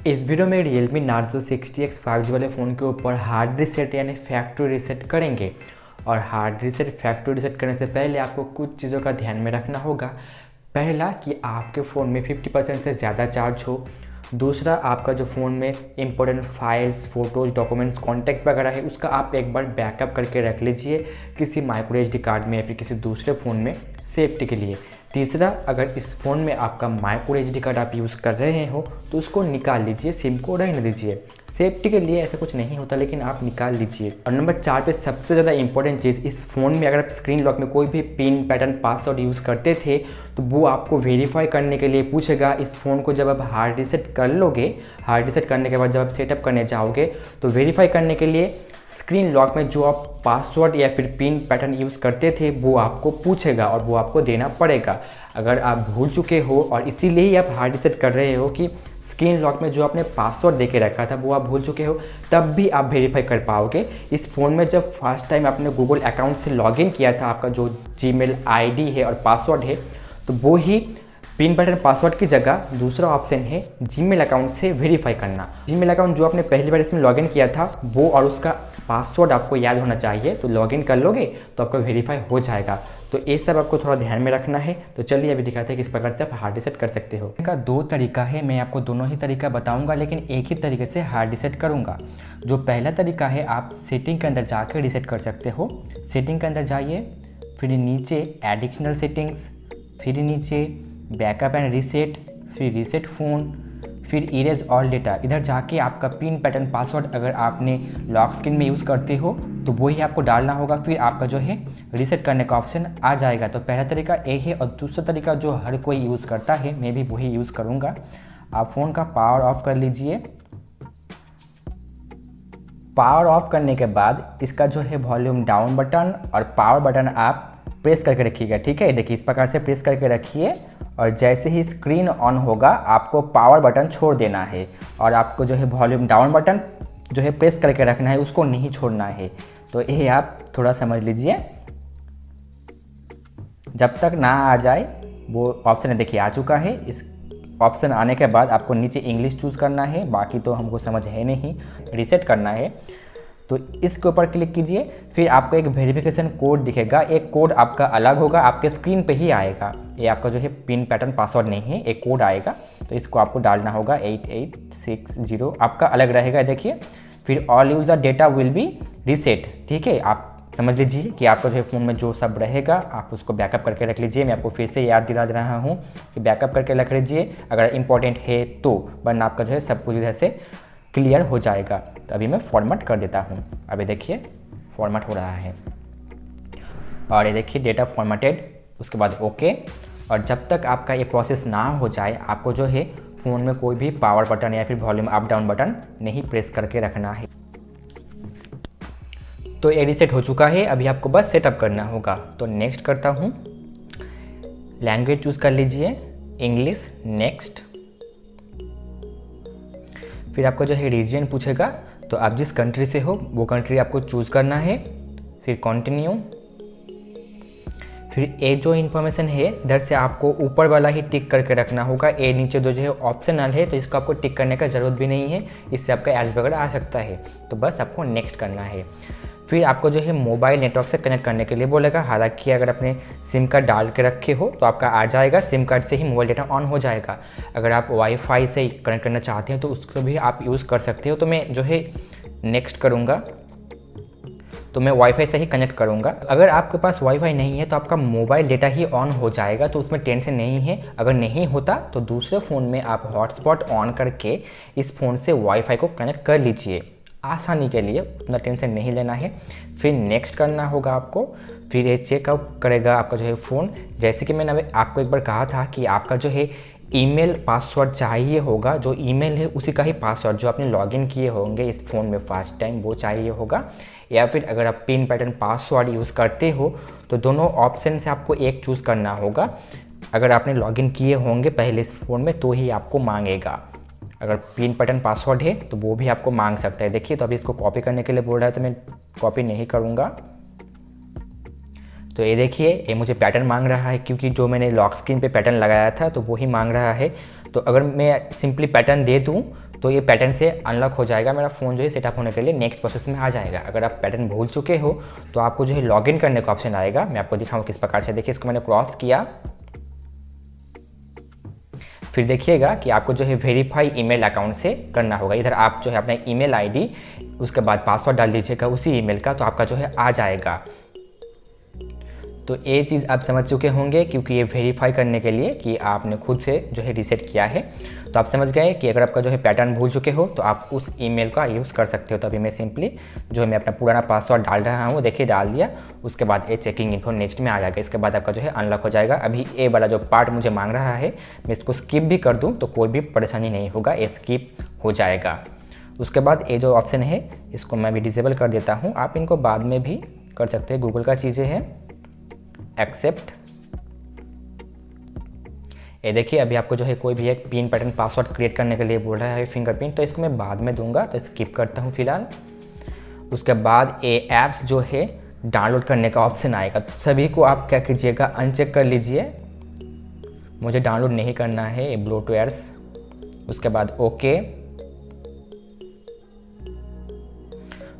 इस वीडियो में Realme Narzo 60X 5G वाले फ़ोन के ऊपर हार्ड रीसेट यानी फैक्ट्री रीसेट करेंगे। और हार्ड रीसेट फैक्ट्री रीसेट करने से पहले आपको कुछ चीज़ों का ध्यान में रखना होगा। पहला कि आपके फ़ोन में 50% से ज़्यादा चार्ज हो। दूसरा, आपका जो फ़ोन में important files, photos, documents, contact वगैरह है उसका आप एक बार बैकअप करके रख लीजिए किसी माइक्रो SD कार्ड में या फिर किसी दूसरे फ़ोन में सेफ्टी के लिए। तीसरा, अगर इस फ़ोन में आपका माइक्रो SD कार्ड आप यूज़ कर रहे हो तो उसको निकाल लीजिए, सिम को रहने दीजिए। सेफ्टी के लिए ऐसा कुछ नहीं होता लेकिन आप निकाल लीजिए। और नंबर 4 पे सबसे ज़्यादा इंपॉर्टेंट चीज़, इस फ़ोन में अगर आप स्क्रीन लॉक में कोई भी पिन, पैटर्न, पासवर्ड यूज़ करते थे तो वो आपको वेरीफाई करने के लिए पूछेगा। इस फ़ोन को जब आप हार्ड रीसेट कर लोगे, हार्ड रीसेट करने के बाद जब आप सेटअप करने जाओगे तो वेरीफाई करने के लिए स्क्रीन लॉक में जो आप पासवर्ड या फिर पिन पैटर्न यूज़ करते थे वो आपको पूछेगा और वो आपको देना पड़ेगा। अगर आप भूल चुके हो और इसीलिए ही आप हार्ड रीसेट कर रहे हो कि स्क्रीन लॉक में जो आपने पासवर्ड देके रखा था वो आप भूल चुके हो, तब भी आप वेरीफाई कर पाओगे। इस फ़ोन में जब फर्स्ट टाइम आपने गूगल अकाउंट से लॉगिन किया था, आपका जो जीमेल ID है और पासवर्ड है, तो वो ही पिन पैटर्न पासवर्ड की जगह दूसरा ऑप्शन है जीमेल अकाउंट से वेरीफाई करना। जीमेल अकाउंट जो आपने पहली बार इसमें लॉगिन किया था वो और उसका पासवर्ड आपको याद होना चाहिए, तो लॉगिन कर लोगे तो आपका वेरीफाई हो जाएगा। तो ये सब आपको थोड़ा ध्यान में रखना है। तो चलिए अभी दिखाते हैं किस प्रकार से आप हार्ड रीसेट कर सकते हो। इनका 2 तरीका है, मैं आपको दोनों ही तरीका बताऊंगा लेकिन एक ही तरीके से हार्ड रीसेट करूंगा। जो पहला तरीका है, आप सेटिंग के अंदर जाकर रीसेट कर सकते हो। सेटिंग के अंदर जाइए, फिर नीचे एडिशनल सेटिंग्स, फिर नीचे बैकअप एंड रीसेट, फिर रीसेट फ़ोन, फिर इरेज ऑल डेटा। इधर जाके आपका पिन पैटर्न पासवर्ड अगर आपने लॉक स्क्रीन में यूज़ करते हो तो वही आपको डालना होगा, फिर आपका जो है रीसेट करने का ऑप्शन आ जाएगा। तो पहला तरीका एक है और दूसरा तरीका जो हर कोई यूज़ करता है, मैं भी वही यूज़ करूँगा। आप फ़ोन का पावर ऑफ कर लीजिए। पावर ऑफ करने के बाद इसका जो है वॉल्यूम डाउन बटन और पावर बटन आप प्रेस करके रखिएगा, ठीक है। देखिए इस प्रकार से प्रेस करके रखिए और जैसे ही स्क्रीन ऑन होगा आपको पावर बटन छोड़ देना है और आपको जो है वॉल्यूम डाउन बटन जो है प्रेस करके रखना है, उसको नहीं छोड़ना है। तो ये आप थोड़ा समझ लीजिए, जब तक ना आ जाए वो ऑप्शन देखिए आ चुका है। इस ऑप्शन आने के बाद आपको नीचे इंग्लिश चूज़ करना है, बाकी तो हमको समझ है नहीं। रीसेट करना है तो इसके ऊपर क्लिक कीजिए, फिर आपको एक वेरिफिकेशन कोड दिखेगा। एक कोड आपका अलग होगा, आपके स्क्रीन पे ही आएगा। ये आपका जो है पिन पैटर्न पासवर्ड नहीं है, एक कोड आएगा तो इसको आपको डालना होगा। 8860 आपका अलग रहेगा, देखिए। फिर all user data will be reset, ठीक है। आप समझ लीजिए कि आपका जो है फ़ोन में जो सब रहेगा आप उसको बैकअप करके रख लीजिए। मैं आपको फिर से याद दिला रहा हूँ कि बैकअप करके रख लीजिए अगर इम्पोर्टेंट है तो, वरना आपका जो है सब पूरी तरह से क्लियर हो जाएगा। तो अभी मैं फॉर्मेट कर देता हूँ। अभी देखिए फॉर्मेट हो रहा है और ये देखिए डेटा फॉर्मेटेड, उसके बाद ओके। और जब तक आपका ये प्रोसेस ना हो जाए आपको जो है फ़ोन में कोई भी पावर बटन या फिर वॉल्यूम अप डाउन बटन नहीं प्रेस करके रखना है। तो ये रीसेट हो चुका है, अभी आपको बस सेटअप करना होगा। तो नेक्स्ट करता हूँ, लैंग्वेज चूज़ कर लीजिए, इंग्लिश, नेक्स्ट। फिर आपको जो है रीजन पूछेगा, तो आप जिस कंट्री से हो वो कंट्री आपको चूज़ करना है। फिर कंटिन्यू। फिर ये जो इन्फॉर्मेशन है इधर से आपको ऊपर वाला ही टिक करके रखना होगा। ये नीचे जो है ऑप्शनल है तो इसको आपको टिक करने का ज़रूरत भी नहीं है, इससे आपका एड्स वगैरह आ सकता है। तो बस आपको नेक्स्ट करना है। फिर आपको जो है मोबाइल नेटवर्क से कनेक्ट करने के लिए बोलेगा। हालांकि अगर आपने सिम कार्ड डाल के रखे हो तो आपका आ जाएगा, सिम कार्ड से ही मोबाइल डेटा ऑन हो जाएगा। अगर आप वाईफाई से कनेक्ट करना चाहते हैं तो उसको भी आप यूज़ कर सकते हो। तो मैं जो है नेक्स्ट करूँगा, तो मैं वाईफाई से ही कनेक्ट करूँगा। अगर आपके पास वाईफाई नहीं है तो आपका मोबाइल डेटा ही ऑन हो जाएगा, तो उसमें टेंशन नहीं है। अगर नहीं होता तो दूसरे फ़ोन में आप हॉटस्पॉट ऑन करके इस फ़ोन से वाईफाई को कनेक्ट कर लीजिए, आसानी के लिए, उतना टेंशन नहीं लेना है। फिर नेक्स्ट करना होगा आपको। फिर ये चेकआउट करेगा आपका जो है फ़ोन। जैसे कि मैंने आपको एक बार कहा था कि आपका जो है ईमेल पासवर्ड चाहिए होगा, जो ईमेल है उसी का ही पासवर्ड जो आपने लॉगिन किए होंगे इस फ़ोन में फर्स्ट टाइम वो चाहिए होगा। या फिर अगर आप पिन पैटर्न पासवर्ड यूज़ करते हो तो दोनों ऑप्शन से आपको एक चूज़ करना होगा। अगर आपने लॉगिन किए होंगे पहले इस फ़ोन में तो ही आपको मांगेगा। अगर पिन पैटर्न पासवर्ड है तो वो भी आपको मांग सकता है। देखिए तो अभी इसको कॉपी करने के लिए बोल रहा है तो मैं कॉपी नहीं करूँगा। तो ये देखिए ये मुझे पैटर्न मांग रहा है क्योंकि जो मैंने लॉक स्क्रीन पे पैटर्न लगाया था तो वो ही मांग रहा है। तो अगर मैं सिंपली पैटर्न दे दूँ तो ये पैटर्न से अनलॉक हो जाएगा, मेरा फ़ोन जो है सेटअप होने के लिए नेक्स्ट प्रोसेस में आ जाएगा। अगर आप पैटर्न भूल चुके हो तो आपको जो है लॉगिन करने का ऑप्शन आएगा। मैं आपको दिखाऊँ किस प्रकार से। देखिए, इसको मैंने क्रॉस किया, फिर देखिएगा कि आपको जो है वेरीफाई ईमेल अकाउंट से करना होगा। इधर आप जो है अपना ईमेल आईडी, उसके बाद पासवर्ड डाल दीजिएगा उसी ईमेल का, तो आपका जो है आ जाएगा। तो ये चीज़ आप समझ चुके होंगे, क्योंकि ये वेरीफाई करने के लिए कि आपने खुद से जो है रीसेट किया है। तो आप समझ गए कि अगर आपका जो है पैटर्न भूल चुके हो तो आप उस ईमेल का यूज़ कर सकते हो। तो अभी मैं सिंपली जो है मैं अपना पुराना पासवर्ड डाल रहा हूँ, देखिए डाल दिया। उसके बाद ये चेकिंग इन्फो नेक्स्ट में आ जाएगा। इसके बाद आपका जो है अनलॉक हो जाएगा। अभी ये वाला जो पार्ट मुझे मांग रहा है, मैं इसको स्किप भी कर दूँ तो कोई भी परेशानी नहीं होगा, ये स्किप हो जाएगा। उसके बाद ये जो ऑप्शन है इसको मैं भी डिसेबल कर देता हूँ। आप इनको बाद में भी कर सकते हैं, गूगल का चीज़ें हैं। एक्सेप्ट, ये देखिए अभी आपको जो है कोई भी एक पिन पैटर्न पासवर्ड क्रिएट करने के लिए बोल रहा है फिंगरप्रिंट, तो इसको मैं बाद में दूंगा, तो स्किप करता हूँ फिलहाल। उसके बाद ये ऐप्स जो है डाउनलोड करने का ऑप्शन आएगा, तो सभी को आप क्या कीजिएगा, अनचेक कर लीजिए। मुझे डाउनलोड नहीं करना है ये ब्लोटवेयर्स। उसके बाद ओके।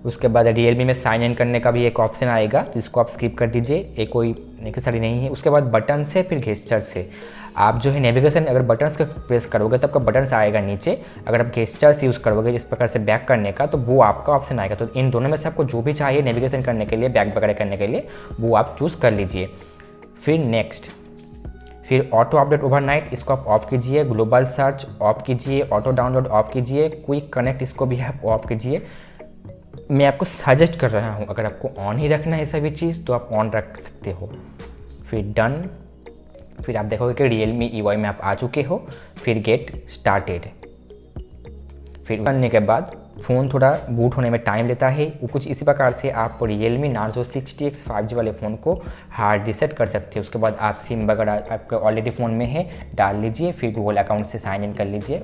उसके बाद रियलमी में साइन इन करने का भी एक ऑप्शन आएगा, जिसको आप स्किप कर दीजिए, ये कोई नेसेसरी नहीं है। उसके बाद बटन से, फिर गेस्चर से आप जो है नेविगेशन अगर बटन्स का प्रेस करोगे तब आपका बटन आएगा नीचे। अगर आप गेस्चर्स यूज़ करोगे इस प्रकार से बैक करने का, तो वो आपका ऑप्शन आएगा। तो इन दोनों में से आपको जो भी चाहिए नेविगेशन करने के लिए, बैक वगैरह करने के लिए, वो आप चूज़ कर लीजिए। फिर नेक्स्ट, फिर ऑटो अपडेट ओवरनाइट, इसको आप ऑफ कीजिए। ग्लोबल सर्च ऑफ कीजिए, ऑटो डाउनलोड ऑफ कीजिए, क्विक कनेक्ट इसको भी आप ऑफ कीजिए। मैं आपको सजेस्ट कर रहा हूँ, अगर आपको ऑन ही रखना है सभी चीज़ तो आप ऑन रख सकते हो। फिर डन, फिर आप देखोगे कि रियलमी EY में आप आ चुके हो। फिर गेट स्टार्टेड, फिर करने के बाद फ़ोन थोड़ा बूट होने में टाइम लेता है। वो कुछ इसी प्रकार से आप रियलमी नार्जो 60X 5G वाले फ़ोन को हार्ड रीसेट कर सकते हो। उसके बाद आप सिम वगैरह आपके ऑलरेडी फ़ोन में है डाल लीजिए, फिर गूगल अकाउंट से साइन इन कर लीजिए।